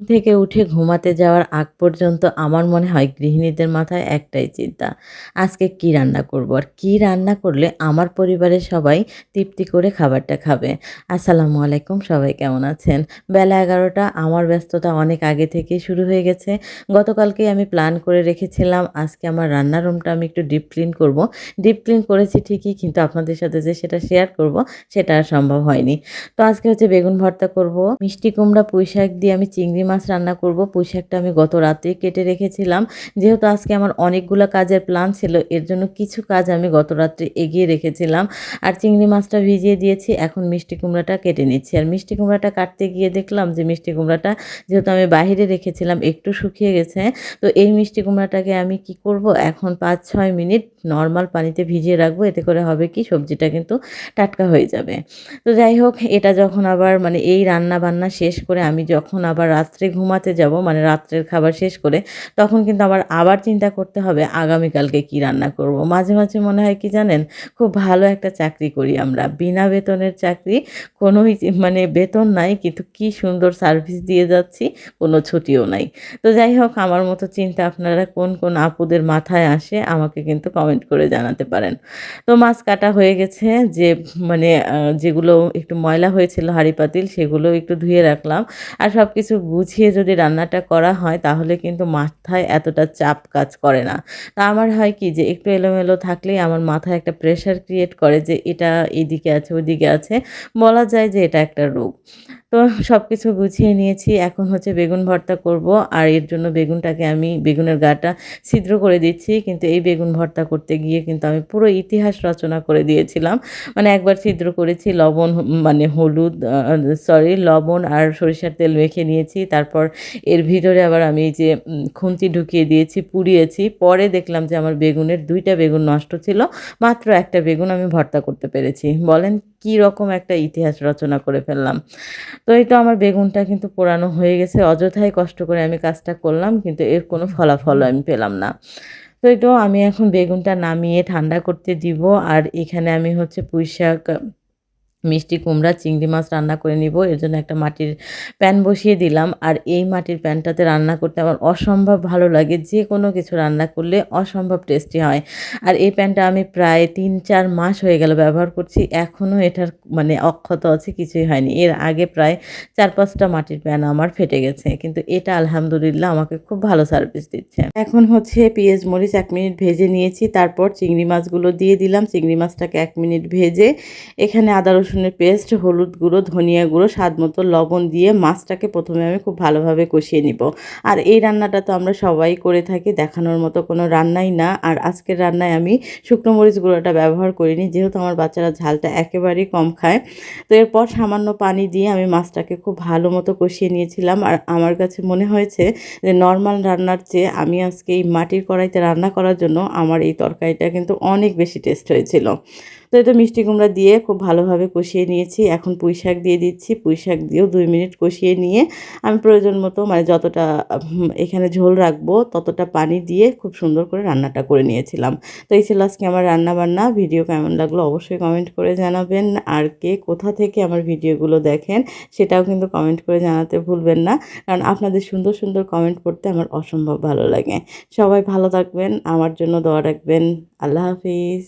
থেকে উঠে ঘুমাতে যাওয়ার আগ পর্যন্ত আমার মনে হয় গৃহিণীদের মাথায় একটাই চিন্তা, আজকে কি রান্না করব? আর কি রান্না করলে আমার পরিবারের সবাই তৃপ্তি করে খাবারটা খাবে। আসসালামু আলাইকুম, সবাই কেমন আছেন? বেলা ১১টা, আমার ব্যস্ততা অনেক আগে থেকেই শুরু হয়ে গেছে। গতকালকেই আমি প্ল্যান করে রেখেছিলাম আজকে আমার রান্নার রুমটা আমি একটু ডিপ ক্লিন করব। ডিপ ক্লিন করেছি ঠিকই, কিন্তু আপনাদের সাথে যে সেটা শেয়ার করব সেটা আর সম্ভব হয়নি। তো আজকে হচ্ছে বেগুন ভর্তা করব। মিষ্টি কুমড়া, পুঁইশাক দিয়ে আমি চিংড়ি মাছ রান্না করব। পুঁইশাকটা আমি গত রাতেই কেটে রেখেছিলাম। যেহেতু আজকে আমার অনেকগুলা কাজের প্ল্যান ছিল, এর জন্য কিছু কাজ আমি গত রাত্রে এগিয়ে রেখেছিলাম। আর চিংড়ি মাছটা ভিজিয়ে দিয়েছি। এখন মিষ্টি কুমড়াটা কেটে নিচ্ছি। আর মিষ্টি কুমড়াটা কাটতে গিয়ে দেখলাম যে মিষ্টি কুমড়াটা যেহেতু আমি বাহিরে রেখেছিলাম একটু শুকিয়ে গেছে। তো এই মিষ্টি কুমড়াটাকে আমি কি করব, এখন ৫-৬ মিনিট নরমাল পানিতে ভিজিয়ে রাখবো। এতে করে হবে কি, সবজিটা কিন্তু টাটকা হয়ে যাবে। তো যাই হোক, এটা যখন আবার মানে এই রান্না-বান্না শেষ করে আমি যখন আবার রাত্রে ঘুমাতে যাব, মানে রাত্রের খাবার শেষ করে, তখন কিন্তু আবার চিন্তা করতে হবে আগামীকালকে কি রান্না করব। মাঝে, মাঝে মনে হয় কি জানেন? খুব ভালো একটা চাকরি করি আমরা। বিনা বেতনের চাকরি, কোনোই মানে বেতন নাই, কিন্তু কি সুন্দর সার্ভিস দিয়ে যাচ্ছি, কোনো ছুটিও নাই। তো যাই হোক, আমার মতো চিন্তা আপনারা কোন, কোন আপুদের মাথায় আসে আমাকে কিন্তু কমেন্ট করে জানাতে পারেন। তো মাছ কাটা হয়ে গেছে, যে মানে যেগুলো একটু ময়লা হয়েছিল হাঁড়ি-পাতিল সেগুলোও একটু ধুয়ে রাখলাম। আর সবকিছু গুছিয়ে যদি রান্নাটা করা হয় তাহলে কিন্তু মাথায় এতটা চাপ কাজ করে না। তা আমার হয় কি, যে একটু এলোমেলো থাকলেই আমার মাথায় একটা প্রেশার ক্রিয়েট করে যে এটা এদিকে আছে, ওদিকে আছে। বলা যায় যে এটা একটা রোগ। তো সবকিছু গুছিয়ে নিয়েছি। এখন হচ্ছে বেগুন ভর্তা করব। আর এর জন্য বেগুনটাকে আমি বেগুনের গাটা ছিদ্র করে দিচ্ছি। কিন্তু এই বেগুন ভর্তা করতে গিয়ে কিন্তু আমি পুরো ইতিহাস রচনা করে দিয়েছিলাম। মানে একবার ছিদ্র করেছি, লবণ মানে হলুদ লবণ আর সরিষার তেল মেখে নিয়েছি। তারপর এর ভিতরে আবার আমি এই যে খুন্তি ঢুকিয়ে দিয়েছি, পুড়িয়েছি। পরে দেখলাম যে আমার বেগুনের ২ টা বেগুন নষ্ট ছিল। মাত্র ১ টা বেগুন আমি ভর্তা করতে পেরেছি। বলেন কি রকম একটা ইতিহাস রচনা করে ফেললাম। তো এই তো আমার বেগুনটা কিন্তু পোড়ানো হয়ে গেছে। অযথাই কষ্ট করে আমি কাজটা করলাম, কিন্তু এর কোনো ফলাফলও আমি পেলাম না। তো এই তো আমি এখন বেগুনটা নামিয়ে ঠান্ডা করতে দিব। আর এখানে আমি হচ্ছে পুঁইশাক, মিষ্টি কুমড়া, চিংড়ি মাছ রান্না করে নিব। এর জন্য একটা মাটির প্যান বসিয়ে দিলাম। আর এই মাটির প্যানটাতে রান্না করতে আমার অসম্ভব ভালো লাগে। যেকোনো কিছু রান্না করলে অসম্ভব টেস্টি হয়। আর এই প্যানটা আমি প্রায় ৩-৪ মাস হয়ে গেল ব্যবহার করছি। এখনও এটার মানে অক্ষত আছে, কিছুই হয়নি। এর আগে প্রায় ৪-৫ টা মাটির প্যান আমার ফেটে গেছে। কিন্তু এটা আলহামদুলিল্লাহ আমাকে খুব ভালো সার্ভিস দিচ্ছে। এখন হচ্ছে পেঁয়াজ মরিচ ১ মিনিট ভেজে নিয়েছি। তারপর চিংড়ি মাছগুলো দিয়ে দিলাম। চিংড়ি মাছটাকে ১ মিনিট ভেজে এখানে আদা রসুনের পেস্ট, হলুদ গুঁড়ো, ধনিয়া গুঁড়ো, স্বাদমতো লবণ দিয়ে মাছটাকে প্রথমে আমি খুব ভালোভাবে কষিয়ে নিব। আর এই রান্নাটা তো আমরা সবাই করে থাকি, দেখানোর মতো কোনো রান্নাই না। আর আজকের রান্নায় আমি শুকনো মরিচ গুঁড়োটা ব্যবহার করিনি, যেহেতু আমার বাচ্চারা ঝালটা একেবারেই কম খায়। তো এরপর সামান্য পানি দিয়ে আমি মাছটাকে খুব ভালো মতো কষিয়ে নিয়েছিলাম। আর আমার কাছে মনে হয়েছে যে নর্মাল রান্নার চেয়ে আমি আজকে এই মাটির কড়াইতে রান্না করার জন্য আমার এই তরকারিটা কিন্তু অনেক বেশি টেস্ট হয়েছিল। তো এটা মিষ্টি কুমড়া দিয়ে খুব ভালোভাবে কষিয়ে নিয়েছি। এখন পুঁইশাক দিয়ে দিচ্ছি। পুঁইশাক দিয়েও ২ মিনিট কষিয়ে নিয়ে আমি প্রয়োজন মতো মানে যতটা এখানে ঝোল রাখবো ততটা পানি দিয়ে খুব সুন্দর করে রান্নাটা করে নিয়েছিলাম। তো এই ছিল আজকে আমার রান্নাবান্না। ভিডিও কেমন লাগলো অবশ্যই কমেন্ট করে জানাবেন। আর কে কোথা থেকে আমার ভিডিওগুলো দেখেন সেটাও কিন্তু কমেন্ট করে জানাতে ভুলবেন না। কারণ আপনাদের সুন্দর, সুন্দর কমেন্ট পড়তে আমার অসম্ভব ভালো লাগে। সবাই ভালো থাকবেন, আমার জন্য দোয়া রাখবেন। আল্লাহ হাফিজ।